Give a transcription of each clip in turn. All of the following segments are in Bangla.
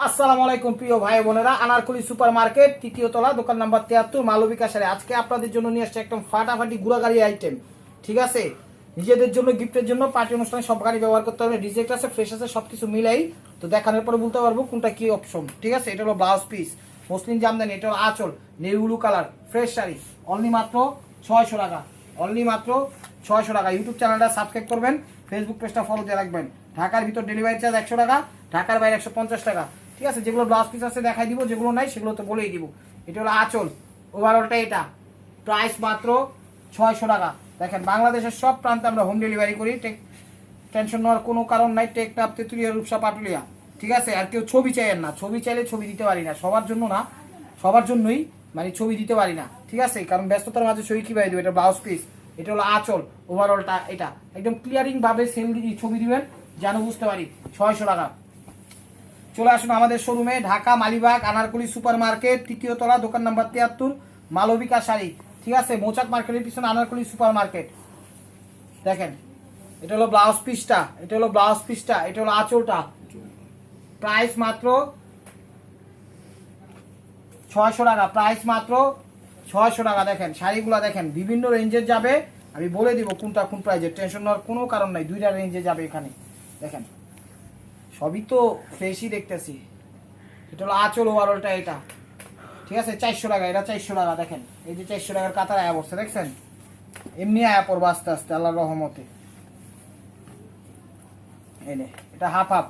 আসসালামু আলাইকুম প্রিয় ভাই বোনেরা, আনারকুলি সুপার মার্কেট তৃতীয় তলা, দোকান নাম্বার 73, মালবিকা সারে। আজকে আপনাদের জন্য নিয়ে আসছে একদম ফাটাফাটি গুড়াগাড়ি আইটেম। ঠিক আছে, নিজেদের জন্য, গিফটের জন্য, পার্টি অনুষ্ঠানে সব গাড়ি ব্যবহার করতে হবে। রিজেক্ট আছে, ফ্রেশ আছে, সবকিছু মিলাই তো দেখানোর পরে বলতে পারবো কোনটা কি অপশন। ঠিক আছে, এটা হলো ব্লাউজ পিস, মসলিন জামদানি, এটা হলো আঁচল, navy blue colour, fresh sari, only মাত্র 600 টাকা, অনলি মাত্র 600 টাকা। ইউটিউব চ্যানেলটা সাবস্ক্রাইব করবেন, ফেসবুক পেজটা ফলো দিয়ে রাখবেন। ঢাকার ভিতর ডেলিভারি চার্জ 100 টাকা, ঢাকার বাইরে 150 টাকা। ঠিক আছে, যেগুলো ব্লাউজ পিস আছে দেখাই দিব, যেগুলো নাই সেগুলো তো বলেই দিব। এটা হলো আঁচল, ওভারঅলটা এটা, প্রাইস মাত্র 600 টাকা। দেখেন, বাংলাদেশের সব প্রান্তে আমরা হোম ডেলিভারি করি, টেনশন নেওয়ার কোনো কারণ নাই। টেকনাফ, তেঁতুলিয়া, রূপসা, পাটুলিয়া। ঠিক আছে, আর কেউ ছবি চাইেন না, ছবি চাইলে ছবি দিতে পারি না, সবার জন্য না, সবার জন্যই মানে ছবি দিতে পারি না। ঠিক আছে, কারণ ব্যস্ততার মাঝে ছবি কীভাবে দেবো। এটা ব্লাউজ পিস, এটা হলো আঁচল, ওভারঅলটা এটা, একদম ক্লিয়ারিং ভাবে সেল ছবি দিবেন যেন বুঝতে পারি। 600 টাকা। চলে আসুন আমাদের শোরুমে, ঢাকা মালিবাগ আনারকুলি সুপার মার্কেট তৃতীয় তলা, দোকান নাম্বার 73, মালবিকা শাড়ি। ঠিক আছে, মৌচাক মার্কেটের পিছনে আনারকুলি সুপার মার্কেট। দেখেন, এটা হলো ব্লাউজ পিসটা, এটা হলো ব্লাউজ পিসটা, এটা হলো আঁচলটা। প্রাইস মাত্র 600 টাকা, প্রাইস মাত্র 600 টাকা। দেখেন শাড়িগুলো দেখেন, বিভিন্ন রেঞ্জের যাবে, আমি বলে দিব কোনটা কোন প্রাইজের, টেনশন নেওয়ার কোনো কারণ নাই। দুইটা রেঞ্জে যাবে এখানে। দেখেন, সবই তো ফ্রেশই দেখতেছি। এটা হলো আঁচল, ওভারঅলটা এটা। ঠিক আছে, 400 টাকা, এটা 400 টাকা। দেখেন, এই যে 400 টাকার কাতার আয়া পড়ছে, দেখছেন? এমনি আয়া পড়বো আস্তে আস্তে আল্লাহর রহমতে। এনে এটা হাফ হাফ।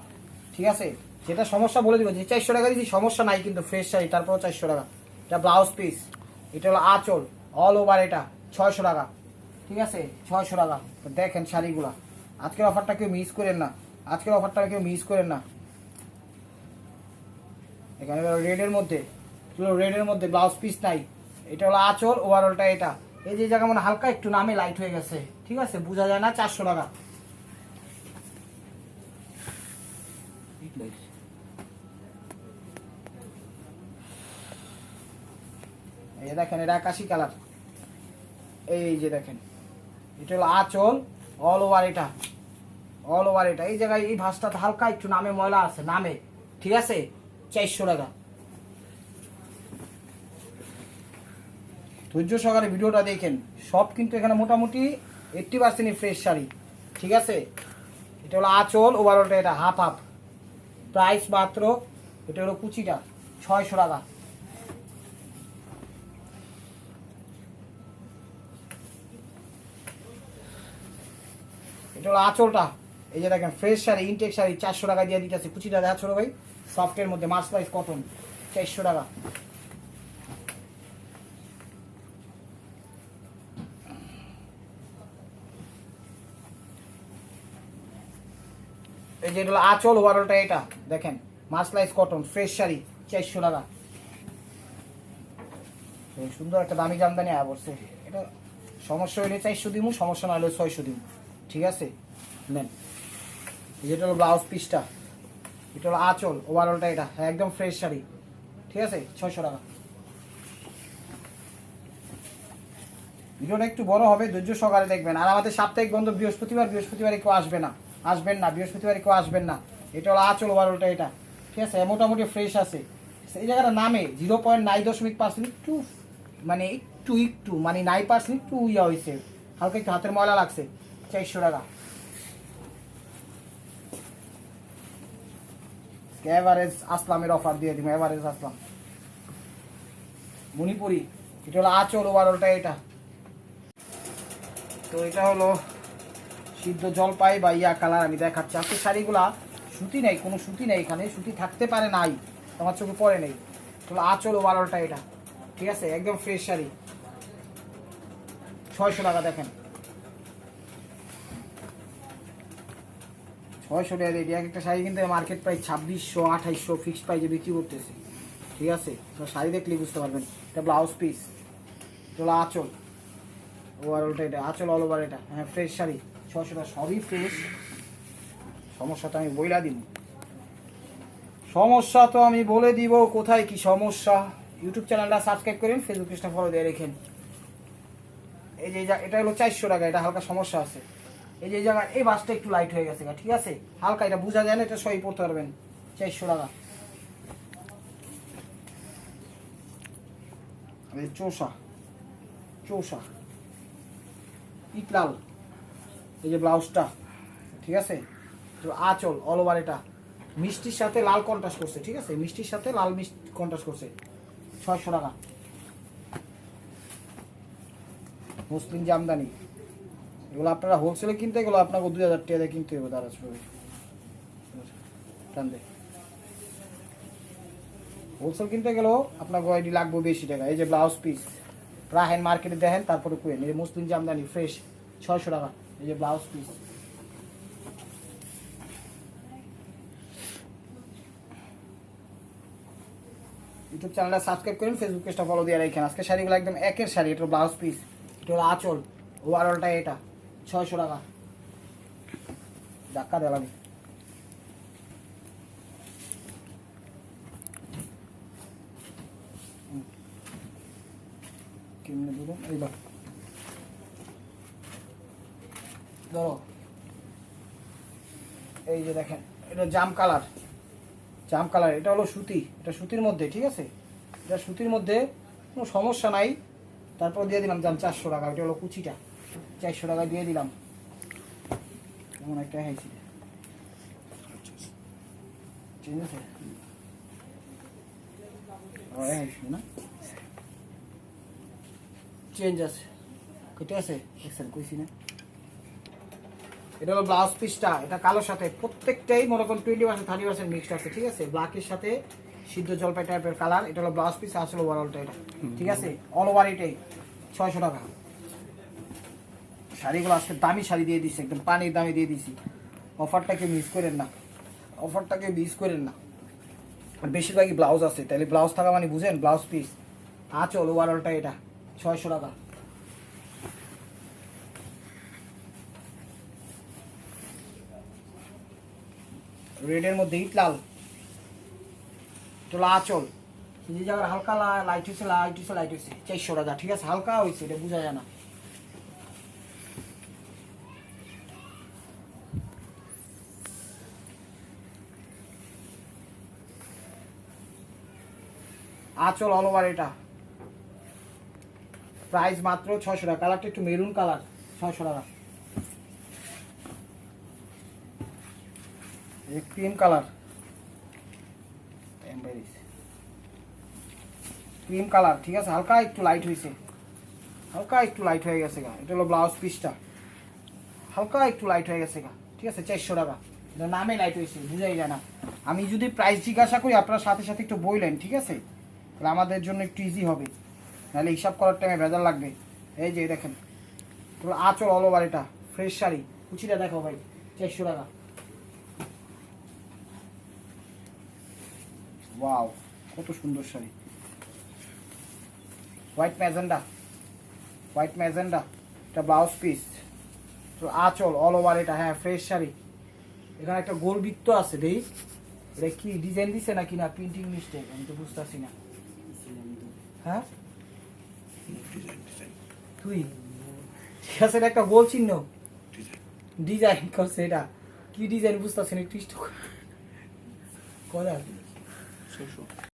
ঠিক আছে, যেটা সমস্যা বলে দিব, যে 400 টাকা দিচ্ছি সমস্যা নাই, কিন্তু ফ্রেশ শাড়ি তারপরও 400 টাকা। এটা ব্লাউজ পিস, এটা হলো আঁচল, অল ওভার, এটা 600 টাকা। ঠিক আছে, 600 টাকা। তো দেখেন শাড়িগুলা, আজকের অফারটা কেউ মিস করেন না, আজকের অফারটা কেউ মিস করেন না। এখানে রেডের মধ্যে, রেডের মধ্যে ব্লাউজ পিস নাই। এটা হলো আঁচল, ওভারঅলটা এটা। এই যে জায়গা মানে হালকা একটু নামে লাইট হয়ে গেছে, ঠিক আছে, বোঝা যায় না। 400 টাকা। এই দেখেন, এটা আকাশি কালার। এই যে দেখেন, এটা হলো আঁচল, অল ওভার এটা, অল ওভার এটা। এই জায়গায় এই ভাঁজটাতে হালকা একটু নামে ময়লা আছে, নামে। ঠিক আছে, 400 টাকা। ধৈর্য সহকারে ভিডিওটা দেখেন, সব কিন্তু এখানে মোটামুটি 80% ফ্রেশ শাড়ি। ঠিক আছে, এটা হলো আঁচল, ওভারঅলটা এটা, হাফ হাফ। প্রাইস মাত্র, এটা হলো কুচিটা, 600 টাকা। এটা হলো আঁচলটা। এই যে দেখেন, ফ্রেশ শাড়ি, ইনটেক শাড়ি, 400 টাকা দিয়ে দিতেছে। কুচিটা দেখা ছোট ভাই, সফটের মধ্যে, মার্স প্রাইস কটন, 400 টাকা। এই যে এটা হলো আঁচল, ওভারঅলটা এটা। দেখেন, মাসলাইজ কটন, ফ্রেশ শাড়ি, 400 টাকা। সুন্দর একটা দামি জামদানি আয়া পড়ছে। এটা সমস্যা হইলে 400 দিমু, সমস্যা না হলে 600 দিমু। ঠিক আছে, নেন। যেটা হলো ব্লাউজ পিসটা, এটা হলো আঁচল, ওভারঅলটা এটা, একদম ফ্রেশ শাড়ি। ঠিক আছে, 600 টাকা। ভিডিওটা একটু বড় হবে, ধৈর্য সহকারে দেখবেন। আর আমাদের সাপ্তাহিক বন্ধ বৃহস্পতিবার, বৃহস্পতিবারে কেউ আসবে না, আসবেন না, বৃহস্পতিবারে কেউ আসবেন না। এটা হলো আঁচল, ওভারঅলটা এটা। ঠিক আছে, মোটামুটি ফ্রেশ আছে। এই জায়গাটা নামে 0.9% একটু মানে একটু একটু মানে 9% একটু ইয়া হয়েছে, হালকা একটু হাতের ময়লা লাগছে। 400 টাকা। এভারেজ আসলামের অফার দিয়ে দিব, এভারেজ আসলাম, মণিপুরি। এটা হলো আঁচল, ওভারঅলটা এটা। তো এটা হলো সিদ্ধ জলপাই বা ইয়া কালার, আমি দেখাচ্ছি। আজকে শাড়িগুলা সুতি নেই, কোনো সুতি নেই এখানে, সুতি থাকতে পারে নাই, তোমার চোখে পড়ে নেই। তাহলে আঁচল, ওভারঅলটা এটা। ঠিক আছে, একদম ফ্রেশ শাড়ি, 600 টাকা। দেখেন, 600 টাকা দিয়ে এক একটা শাড়ি কিন্তু মার্কেট প্রাইস 2600, 2800 ফিক্সড প্রাইসে বিক্রি করতেছে। ঠিক আছে, তো শাড়ি দেখলেই বুঝতে পারবেন। এটা ব্লাউজ পিস, এটা হলো আঁচল, ওভারঅলটা এটা, আঁচল অল ওভার এটা। হ্যাঁ, ফ্রেশ শাড়ি, 600 টাকা, সবই ফ্রেশ। সমস্যা তো আমি বইলা দিব, সমস্যা তো আমি বলে দিব কোথায় কি সমস্যা। ইউটিউব চ্যানেলটা সাবস্ক্রাইব করেন, ফেসবুক পেজটা ফলো দিয়ে রেখেন। এই যে এটা হলো 400 টাকা, এটা হালকা সমস্যা আছে। এই যে জায়গা এই বাসটা একটু লাইট হয়ে গেছে, ঠিক আছে, হালকা, এটা বোঝা যায় না, এটা সই পড়তে পারবেন। 400 টাকা। এই চৌষা চৌষা ইট লাল, এই যে ব্লাউজটা, ঠিক আছে। আঁচল অল ওভার, এটা মিষ্টির সাথে লাল কন্ট্রাস্ট করছে, ঠিক আছে, মিষ্টির সাথে লাল মিষ্টি কন্ট্রাস্ট করছে, 600 টাকা। মুসলিম জামদানি, এগুলো আপনারা হোলসেলে কিনতে গেলে আপনাকে 2000 টাকা দিয়ে কিনতে হবে। দাঁড়া হোলসেল কিনতে গেলেও আপনার গয়ডি লাগবে বেশি টাকা। এই যে ব্লাউজ পিস রাহেন মার্কেটে দেখেন, তারপরে কুয়েন, এই যে মুসলিম জামদানি ফ্রেশ 600 টাকা। এই যে ব্লাউজ পিস, ইউটিউব চ্যানেলটা সাবস্ক্রাইব করেন, ফেসবুক পেজটা ফলো দিয়ে রাখেন। আজকে শাড়িগুলো একদম একের শাড়ি, এটা ব্লাউজ পিস, এটা হলো আঁচল, ওভারঅলটা এটা 600 টাকা। ধাক্কা দিলাম। কেমনে দিলাম এইবার ধরো, এই যে দেখেন এটা জাম কালার, জাম কালার, এটা হলো সুতি, এটা সুতির মধ্যে, ঠিক আছে, এটা সুতির মধ্যে কোনো সমস্যা নাই। তারপর দিয়ে দিলাম জাম 400 টাকা। এটা হলো কুচিটা, 400 টাকা দিয়ে দিলাম। এমন একটা হয়েছে, ঠিক আছে না, চেঞ্জ আছে, কেটে আছে দেখছেন, কইছি না। এটা হলো ব্লাউজ পিসটা, এটা কালোর সাথে প্রত্যেকটাই মনে করুন 20% 30% মিক্সড আছে, ঠিক আছে, ব্ল্যাকের সাথে সিদ্ধ জলপাই টাইপের কালার। এটা হলো ব্লাউজ পিস, আসলে ওভারঅলটা এটা, ঠিক আছে, অল ওভার এটাই 600 টাকা। শাড়িগুলো আজকে দামি শাড়ি দিয়ে দিচ্ছি, একদম পানির দামে দিয়ে দিছি। অফারটাকে মিস করেন না, অফারটাকে মিস করেন না। আর বেশিরভাগই ব্লাউজ আছে, তাহলে ব্লাউজ থাকা মানে বুঝেন, ব্লাউজ পিস আঁচল ওভারঅলটা এটা 600 টাকা। রেডের মধ্যে ইট লাল, এটা আঁচল, যে জায়গার হালকা লাইট হয়েছে, লাইট হয়েছে, লাইট হয়েছে 400 টাকা, ঠিক আছে, হালকা হয়েছে, এটা বোঝা যায় না। আঁচল অল ওভার, এটা প্রাইস মাত্র 600 টাকা। কালারটা একটু মেরুন কালার, 600 টাকা। ক্রিম কালার, ক্রিম কালার, ঠিক আছে, হালকা একটু লাইট হয়েছে, হালকা একটু লাইট হয়ে গেছে গা। এটা হলো ব্লাউজ পিসটা, হালকা একটু লাইট হয়ে গেছে গা, ঠিক আছে, 400 টাকা। এটা নামে লাইট হয়েছে, বুঝাই যায় না। আমি যদি প্রাইস জিজ্ঞাসা করি আপনার সাথে সাথে একটু বললেন, ঠিক আছে, তাহলে আমাদের জন্য একটু ইজি হবে, নাহলে হিসাব করার টাইমে ভেজাল লাগবে। এই যে দেখেন, আঁচল অল ওভার, এটা ফ্রেশ শাড়ি, কুচিটা দেখো ভাই, 400 টাকা। ওয়াও, কত সুন্দর sari, white magenta, white magenta, এটা ব্লাউজ পিস, তো আঁচল অল ওভার এটা, হ্যাঁ ফ্রেশ শাড়ি। এখানে একটা গোল বৃত্ত আছে, দেই এটা কি ডিজাইন দিছে নাকি না প্রিন্টিং মিস্টেক, আমি তো বুঝতেছি না। হ্যাঁ তুই, ঠিক আছে, এটা একটা গোল চিহ্ন ডিজাইন করছে, এটা কি ডিজাইন বুঝতেছি না, একটু করা